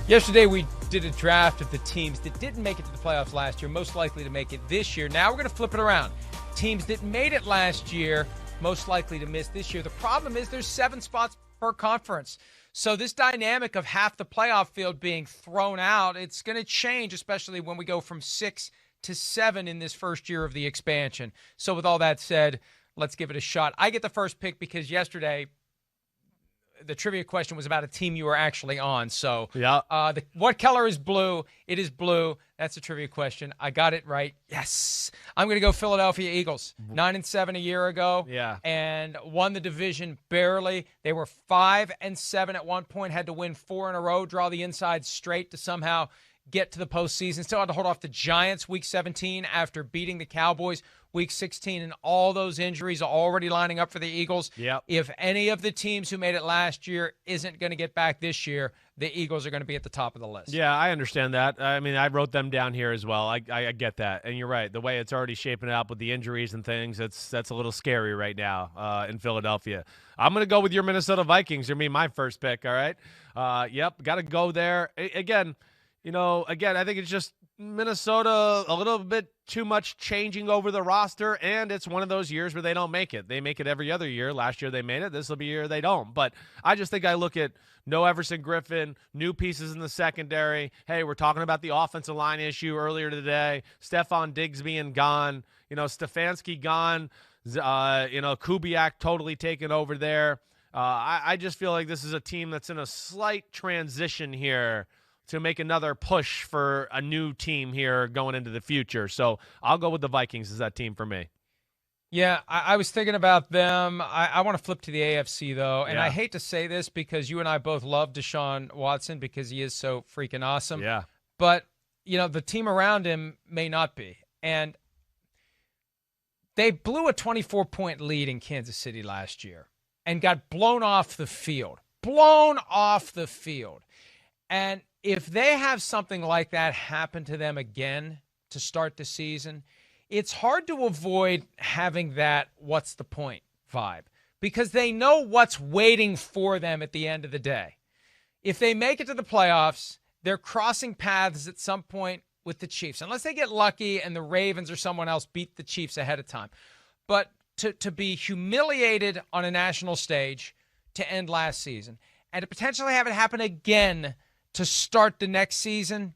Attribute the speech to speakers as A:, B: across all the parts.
A: Yesterday, we did a draft of the teams that didn't make it to the playoffs last year, most likely to make it this year. Now we're going to flip it around. Teams that made it last year, most likely to miss this year. The problem is there's 7 spots per conference. So this dynamic of half the playoff field being thrown out, it's going to change, especially when we go from 6 to 7 in this first year of the expansion. So with all that said, let's give it a shot. I get the first pick because yesterday the trivia question was about a team you were actually on. So
B: yeah.
A: What color is blue? It is blue. That's the trivia question. I got it right. Yes. I'm going to go Philadelphia Eagles. 9-7 a year ago.
B: Yeah.
A: And won the division barely. They were 5-7 at one point, had to win 4 in a row, draw the inside straight to somehow get to the postseason. Still had to hold off the Giants week 17 after beating the Cowboys week 16, and all those injuries are already lining up for the Eagles.
B: Yep.
A: If any of the teams who made it last year isn't going to get back this year, the Eagles are going to be at the top of the list.
B: Yeah, I understand that. I mean, I wrote them down here as well. I get that. And you're right. The way it's already shaping up with the injuries and things, that's a little scary right now in Philadelphia. I'm going to go with your Minnesota Vikings. You're my first pick, all right? Yep, got to go there. Again, I think it's just Minnesota a little bit too much changing over the roster, and it's one of those years where they don't make it. They make it every other year. Last year they made it. This will be a year they don't. But I just think I look at no Everson Griffin, new pieces in the secondary. Hey, we're talking about the offensive line issue earlier today. Stephon Diggs being gone. Stefanski gone. Kubiak totally taken over there. I just feel like this is a team that's in a slight transition here to make another push for a new team here going into the future. So I'll go with the Vikings as that team for me.
A: Yeah, I was thinking about them. I want to flip to the AFC, though, and
B: Yeah.
A: I hate to say this because you and I both love Deshaun Watson because he is so freaking awesome.
B: Yeah.
A: But, the team around him may not be. And they blew a 24-point lead in Kansas City last year and got blown off the field. And if they have something like that happen to them again to start the season, it's hard to avoid having that what's the point vibe because they know what's waiting for them at the end of the day. If they make it to the playoffs, they're crossing paths at some point with the Chiefs, unless they get lucky and the Ravens or someone else beat the Chiefs ahead of time. But to be humiliated on a national stage to end last season and to potentially have it happen again to start the next season,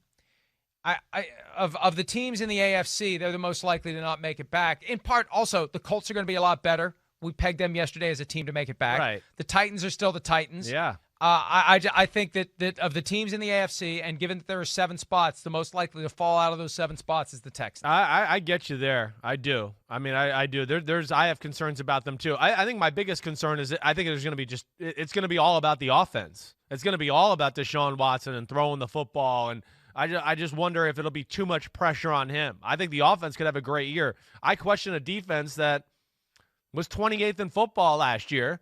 A: of the teams in the AFC, they're the most likely to not make it back. In part, also, the Colts are going to be a lot better. We pegged them yesterday as a team to make it back.
B: Right.
A: The Titans are still the Titans.
B: Yeah.
A: I think that of the teams in the AFC, and given that there are 7 spots, the most likely to fall out of those 7 spots is the Texans.
B: I get you there. I do. I mean, I do. I have concerns about them too. I think my biggest concern is I think there's going to be it's going to be all about the offense. It's going to be all about Deshaun Watson and throwing the football, and I just wonder if it'll be too much pressure on him. I think the offense could have a great year. I question a defense that was 28th in football last year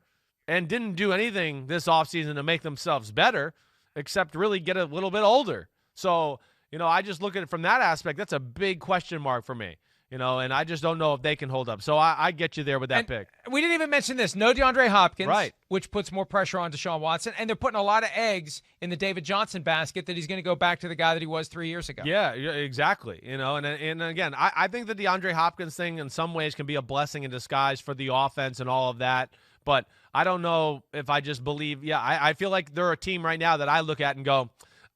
B: and didn't do anything this offseason to make themselves better except really get a little bit older. So, I just look at it from that aspect. That's a big question mark for me. And I just don't know if they can hold up. So I get you there with that pick.
A: We didn't even mention this. No DeAndre Hopkins,
B: right,
A: which puts more pressure on Deshaun Watson. And they're putting a lot of eggs in the David Johnson basket that he's going to go back to the guy that he was 3 years ago.
B: Yeah, exactly. And again, I think the DeAndre Hopkins thing in some ways can be a blessing in disguise for the offense and all of that. But I don't know if I just believe. Yeah, I feel like they're a team right now that I look at and go,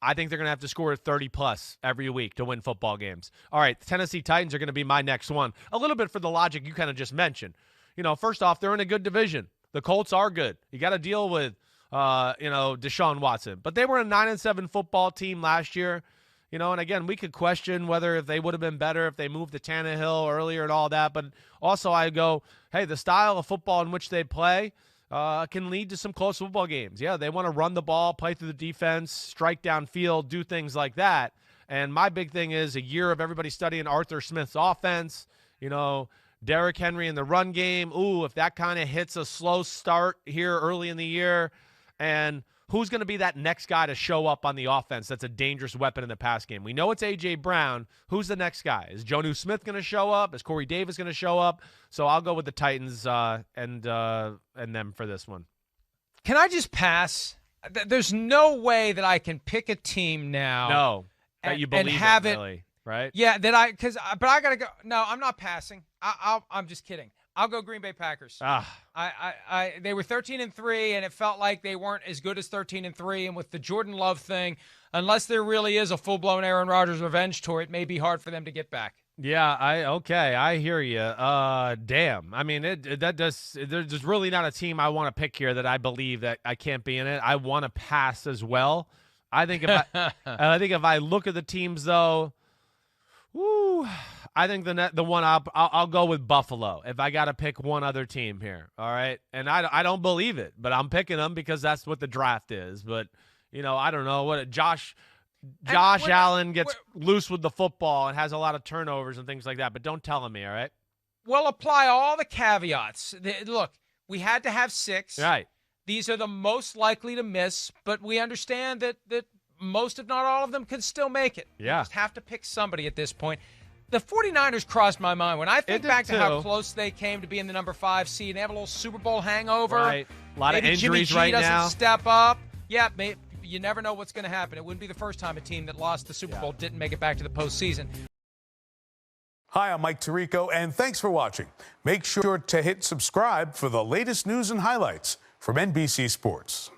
B: I think they're going to have to score 30-plus every week to win football games. All right, the Tennessee Titans are going to be my next one. A little bit for the logic you kind of just mentioned. First off, they're in a good division. The Colts are good. You got to deal with, Deshaun Watson. But they were a 9-7 football team last year. And again, we could question whether if they would have been better if they moved to Tannehill earlier and all that. But also I go, hey, the style of football in which they play can lead to some close football games. Yeah, they want to run the ball, play through the defense, strike downfield, do things like that. And my big thing is a year of everybody studying Arthur Smith's offense, Derrick Henry in the run game. Ooh, if that kind of hits a slow start here early in the year, and who's going to be that next guy to show up on the offense that's a dangerous weapon in the pass game? We know it's A.J. Brown. Who's the next guy? Is Jonnu Smith going to show up? Is Corey Davis going to show up? So I'll go with the Titans and them for this one.
A: Can I just pass there's no way that I can pick a team now.
B: No, that you believe
A: and have
B: it, really, right?
A: Yeah, but I gotta go. No, I'm not passing. I'm just kidding. I'll go Green Bay Packers. They were 13-3, and it felt like they weren't as good as 13-3. And with the Jordan Love thing, unless there really is a full-blown Aaron Rodgers revenge tour, it may be hard for them to get back.
B: Yeah, I hear you. Damn. I mean, there's really not a team I want to pick here that I believe that I can't be in it. I want to pass as well. I think if I look at the teams though, woo, I think the one I'll go with Buffalo if I got to pick one other team here. All right, and I don't believe it, but I'm picking them because that's what the draft is. But I don't know what Josh Allen gets loose with the football and has a lot of turnovers and things like that. But don't tell me, all right?
A: Well, apply all the caveats. Look, we had to have 6.
B: Right.
A: These are the most likely to miss, but we understand that most, if not all of them, could still make it.
B: Yeah.
A: You just have to pick somebody at this point. The 49ers crossed my mind. When I think back to how close they came to being the number 5 seed, they have a little Super Bowl hangover.
B: Right. A lot of injuries
A: Jimmy G
B: right now.
A: doesn't step up. Yeah, you never know what's going to happen. It wouldn't be the first time a team that lost the Super Bowl didn't make it back to the postseason.
C: Hi, I'm Mike Tirico, and thanks for watching. Make sure to hit subscribe for the latest news and highlights from NBC Sports.